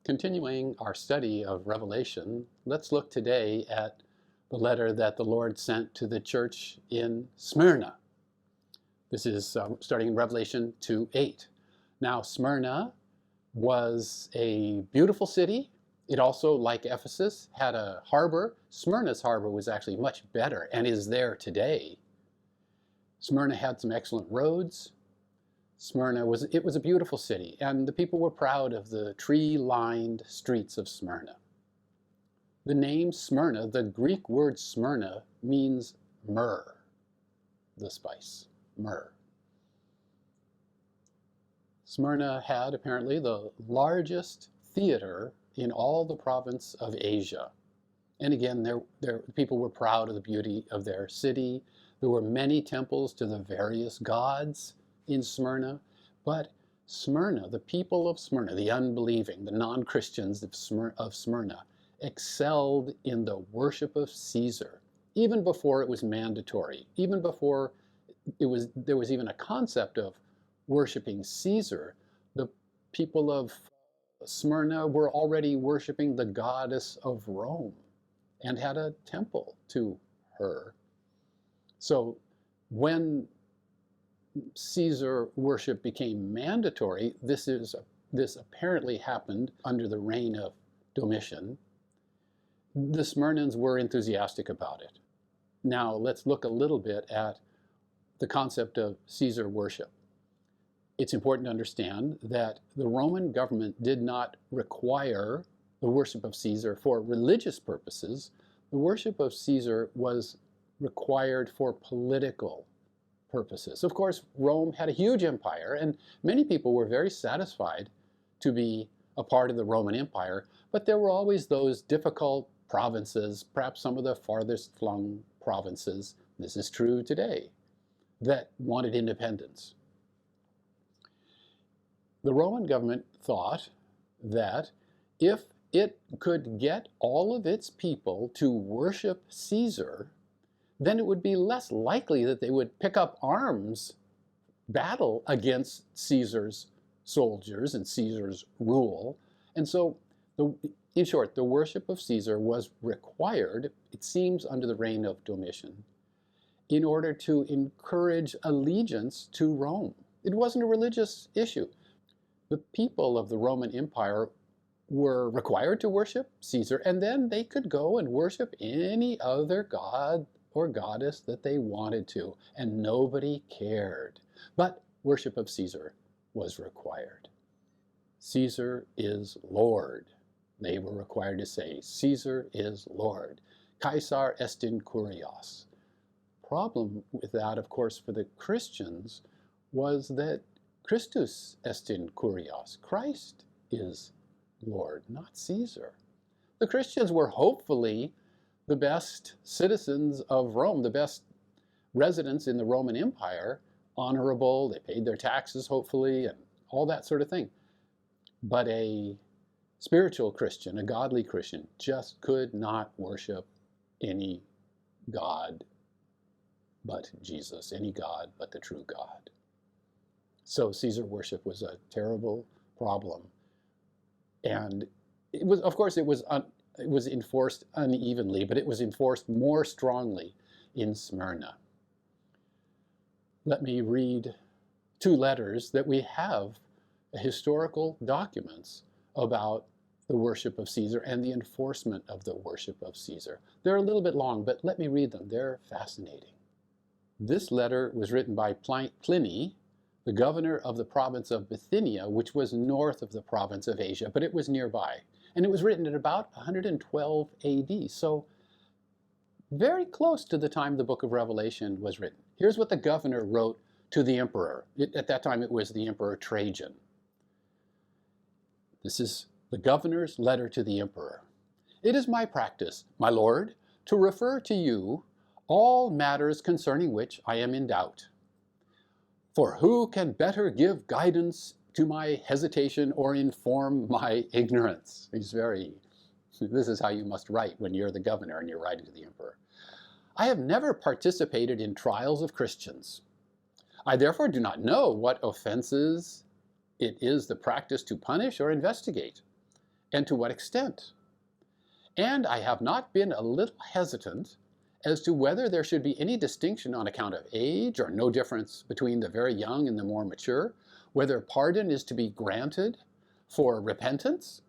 Continuing our study of Revelation, let's look today at the letter that the Lord sent to the church in Smyrna. This is starting in Revelation 2:8. Now, Smyrna was a beautiful city. It also, like Ephesus, had a harbor. Smyrna's harbor was actually much better and is there today. Smyrna had some excellent roads. Smyrna was a beautiful city, and the people were proud of the tree-lined streets of Smyrna. The name Smyrna, the Greek word Smyrna, means myrrh, the spice, myrrh. Smyrna had apparently the largest theater in all the province of Asia. And again, people were proud of the beauty of their city. There were many temples to the various gods in Smyrna, but Smyrna, the people of Smyrna, the unbelieving, the non-Christians of Smyrna, excelled in the worship of Caesar, even before it was mandatory, even before there was even a concept of worshiping Caesar. The people of Smyrna were already worshiping the goddess of Rome and had a temple to her. So when Caesar worship became mandatory, this apparently happened under the reign of Domitian. The Smyrnans were enthusiastic about it. Now let's look a little bit at the concept of Caesar worship. It's important to understand that the Roman government did not require the worship of Caesar for religious purposes. The worship of Caesar was required for political purposes. Of course, Rome had a huge empire, and many people were very satisfied to be a part of the Roman Empire, but there were always those difficult provinces, perhaps some of the farthest flung provinces, this is true today, that wanted independence. The Roman government thought that if it could get all of its people to worship Caesar, then it would be less likely that they would pick up arms, battle against Caesar's soldiers and Caesar's rule. And so, in short, the worship of Caesar was required, it seems, under the reign of Domitian, in order to encourage allegiance to Rome. It wasn't a religious issue. The people of the Roman Empire were required to worship Caesar, and then they could go and worship any other god or goddess that they wanted to, and nobody cared. But worship of Caesar was required. Caesar is Lord. They were required to say, Caesar is Lord. Caesar est in kurios. Problem with that, of course, for the Christians was that Christus est in kurios. Christ is Lord, not Caesar. The Christians were hopefully the best citizens of Rome, the best residents in the Roman Empire, honorable, they paid their taxes hopefully, and all that sort of thing. But a spiritual Christian, a godly Christian, just could not worship any God but Jesus, any God but the true God. So Caesar worship was a terrible problem. And it was, of course, it was enforced unevenly, but it was enforced more strongly in Smyrna. Let me read two letters that we have historical documents about the worship of Caesar and the enforcement of the worship of Caesar. They're a little bit long, but let me read them. They're fascinating. This letter was written by Pliny, the governor of the province of Bithynia, which was north of the province of Asia, but it was nearby. And it was written at about 112 AD, so very close to the time the book of Revelation was written. Here's what the governor wrote to the emperor. At that time, it was the Emperor Trajan. This is the governor's letter to the emperor. It is my practice, my lord, to refer to you all matters concerning which I am in doubt. For who can better give guidance to my hesitation or inform my ignorance? This is how you must write when you're the governor and you're writing to the emperor. I have never participated in trials of Christians. I therefore do not know what offenses it is the practice to punish or investigate. and to what extent. And I have not been a little hesitant as to whether there should be any distinction on account of age, or no difference between the very young and the more mature, whether pardon is to be granted for repentance,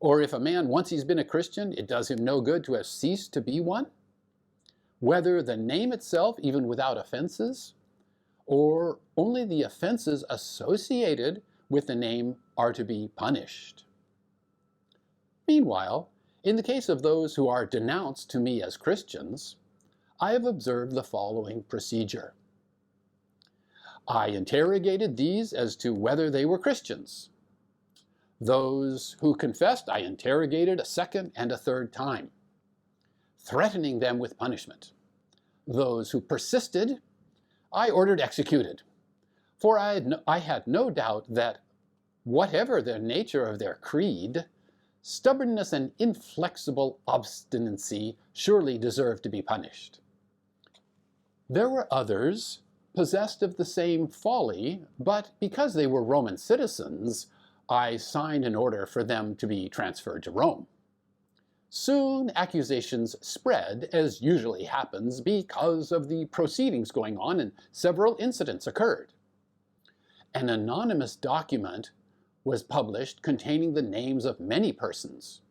or if a man, once he's been a Christian, it does him no good to have ceased to be one, whether the name itself, even without offenses, or only the offenses associated with the name are to be punished. Meanwhile, in the case of those who are denounced to me as Christians, I have observed the following procedure. I interrogated these as to whether they were Christians. Those who confessed, I interrogated a second and a third time, threatening them with punishment. Those who persisted, I ordered executed, for I had no doubt that, whatever the nature of their creed, stubbornness and inflexible obstinacy surely deserved to be punished. There were others possessed of the same folly, but because they were Roman citizens, I signed an order for them to be transferred to Rome. Soon accusations spread, as usually happens, because of the proceedings going on, and several incidents occurred. An anonymous document was published containing the names of many persons.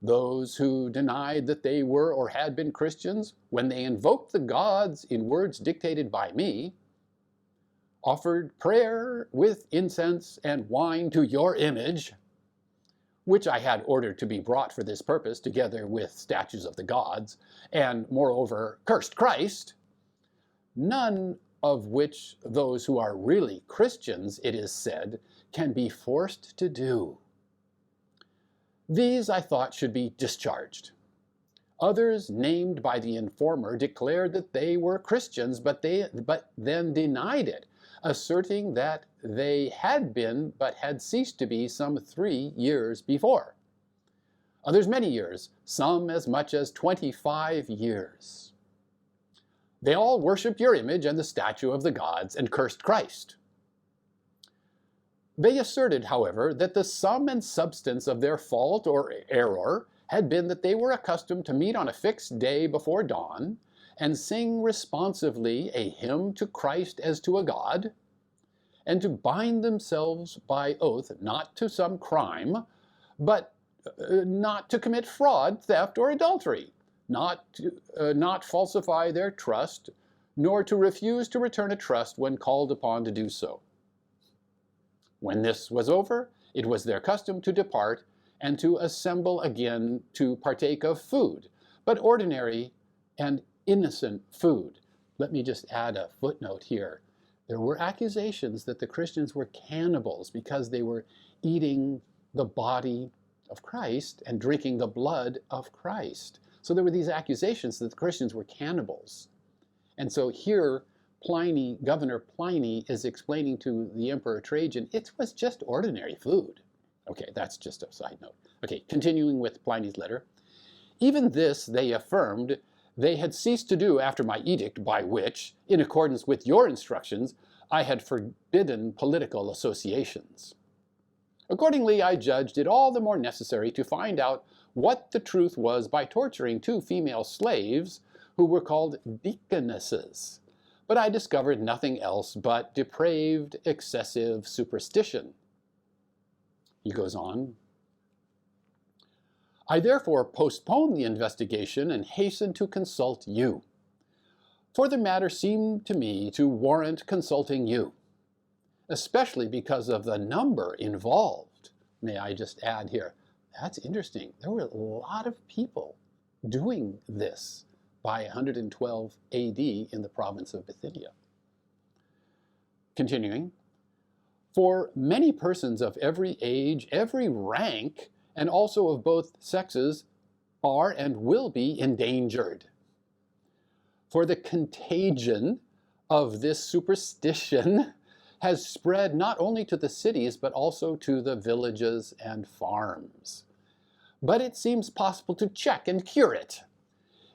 Those who denied that they were or had been Christians, when they invoked the gods in words dictated by me, offered prayer with incense and wine to your image, which I had ordered to be brought for this purpose, together with statues of the gods, and moreover cursed Christ, none of which those who are really Christians, it is said, can be forced to do. These I thought should be discharged. Others named by the informer declared that they were Christians, but then denied it, asserting that they had been but had ceased to be some 3 years before. Others many years, some as much as 25 years. They all worshipped your image and the statue of the gods and cursed Christ. They asserted, however, that the sum and substance of their fault or error had been that they were accustomed to meet on a fixed day before dawn and sing responsively a hymn to Christ as to a god, and to bind themselves by oath not to some crime, but not to commit fraud, theft, or adultery, not falsify their trust, nor to refuse to return a trust when called upon to do so. When this was over, it was their custom to depart and to assemble again to partake of food, but ordinary and innocent food. Let me just add a footnote here. There were accusations that the Christians were cannibals because they were eating the body of Christ and drinking the blood of Christ. So there were these accusations that the Christians were cannibals. And so here, Pliny, Governor Pliny, is explaining to the Emperor Trajan, it was just ordinary food. Okay, that's just a side note. Okay, continuing with Pliny's letter. Even this they affirmed they had ceased to do after my edict, by which, in accordance with your instructions, I had forbidden political associations. Accordingly, I judged it all the more necessary to find out what the truth was by torturing 2 female slaves who were called deaconesses. But I discovered nothing else but depraved, excessive superstition. He goes on. I therefore postponed the investigation and hastened to consult you, for the matter seemed to me to warrant consulting you, especially because of the number involved. May I just add here, that's interesting. There were a lot of people doing this by 112 AD in the province of Bithynia. Continuing, for many persons of every age, every rank, and also of both sexes, are and will be endangered. For the contagion of this superstition has spread not only to the cities, but also to the villages and farms. But it seems possible to check and cure it.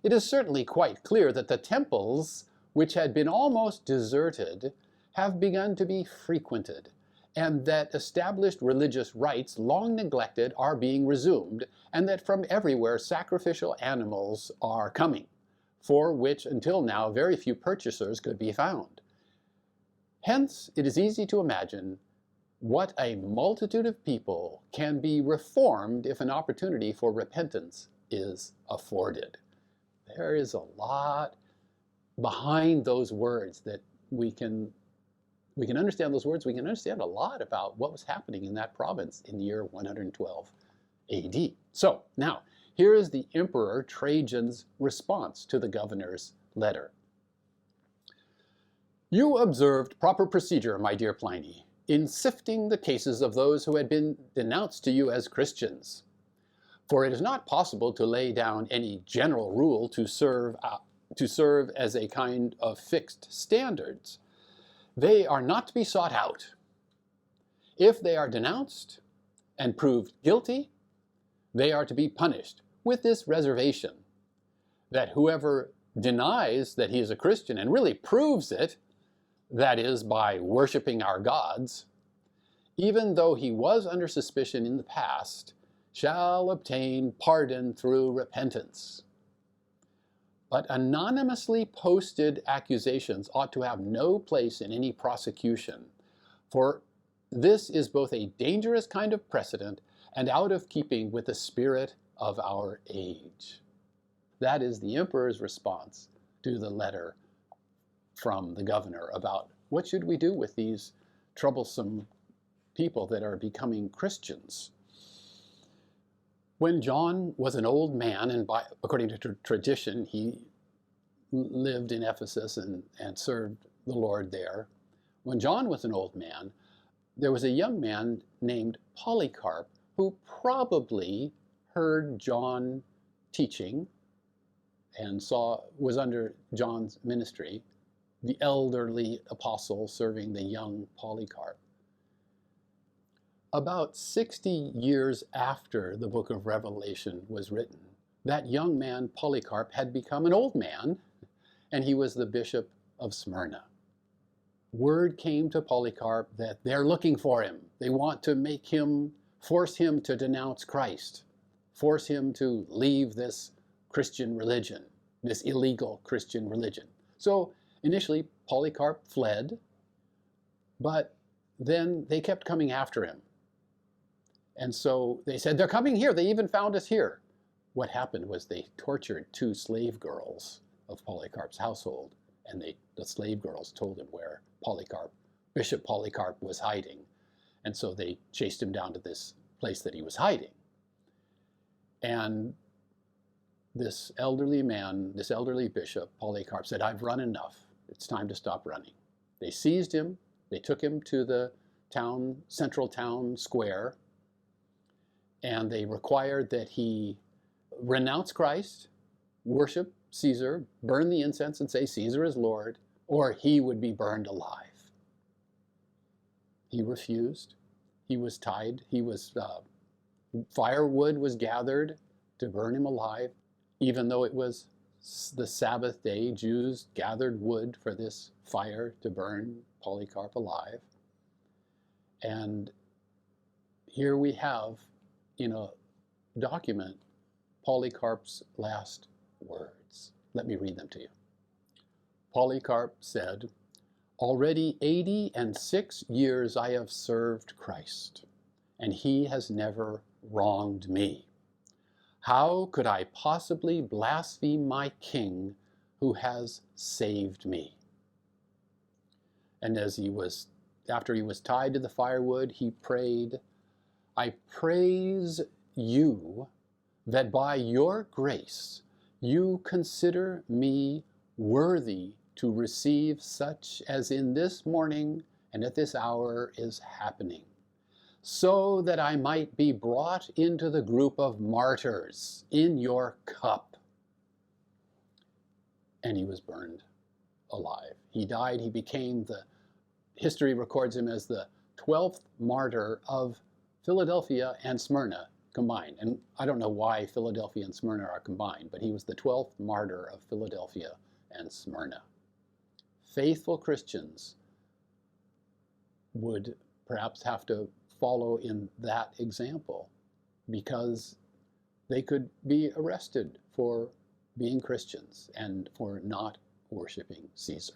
It is certainly quite clear that the temples, which had been almost deserted, have begun to be frequented, and that established religious rites long neglected are being resumed, and that from everywhere sacrificial animals are coming, for which until now very few purchasers could be found. Hence, it is easy to imagine what a multitude of people can be reformed if an opportunity for repentance is afforded. There is a lot behind those words that we can understand those words. We can understand a lot about what was happening in that province in the year 112 AD. So now, here is the Emperor Trajan's response to the governor's letter. You observed proper procedure, my dear Pliny, in sifting the cases of those who had been denounced to you as Christians. For it is not possible to lay down any general rule to serve as a kind of fixed standards. They are not to be sought out. If they are denounced and proved guilty, they are to be punished, with this reservation, that whoever denies that he is a Christian and really proves it, that is, by worshiping our gods, even though he was under suspicion in the past, shall obtain pardon through repentance. But anonymously posted accusations ought to have no place in any prosecution, for this is both a dangerous kind of precedent and out of keeping with the spirit of our age. That is the emperor's response to the letter from the governor about what should we do with these troublesome people that are becoming Christians. When John was an old man, and according to tradition, he lived in Ephesus and served the Lord there. When John was an old man, there was a young man named Polycarp who probably heard John teaching and was under John's ministry, the elderly apostle serving the young Polycarp. About 60 years after the book of Revelation was written, that young man, Polycarp, had become an old man, and he was the bishop of Smyrna. Word came to Polycarp that they're looking for him. They want to force him to denounce Christ, force him to leave this Christian religion, this illegal Christian religion. So initially, Polycarp fled, but then they kept coming after him. And so they said, they're coming here. They even found us here. What happened was they tortured 2 slave girls of Polycarp's household, and the slave girls told him where Bishop Polycarp was hiding. And so they chased him down to this place that he was hiding. And this elderly man, this elderly bishop, Polycarp, said, I've run enough. It's time to stop running. They seized him. They took him to the central town square, and they required that he renounce Christ, worship Caesar, burn the incense and say Caesar is Lord, or he would be burned alive. He refused. He was tied. Firewood was gathered to burn him alive. Even though it was the Sabbath day, Jews gathered wood for this fire to burn Polycarp alive. And here we have, in a document, Polycarp's last words. Let me read them to you. Polycarp said, already 86 years I have served Christ, and he has never wronged me. How could I possibly blaspheme my king who has saved me? And after he was tied to the firewood, he prayed, I praise you that by your grace you consider me worthy to receive such as in this morning and at this hour is happening, so that I might be brought into the group of martyrs in your cup. And he was burned alive. He died. History records him as the 12th martyr of Philadelphia and Smyrna combined. And I don't know why Philadelphia and Smyrna are combined, but he was the 12th martyr of Philadelphia and Smyrna. Faithful Christians would perhaps have to follow in that example because they could be arrested for being Christians and for not worshiping Caesar.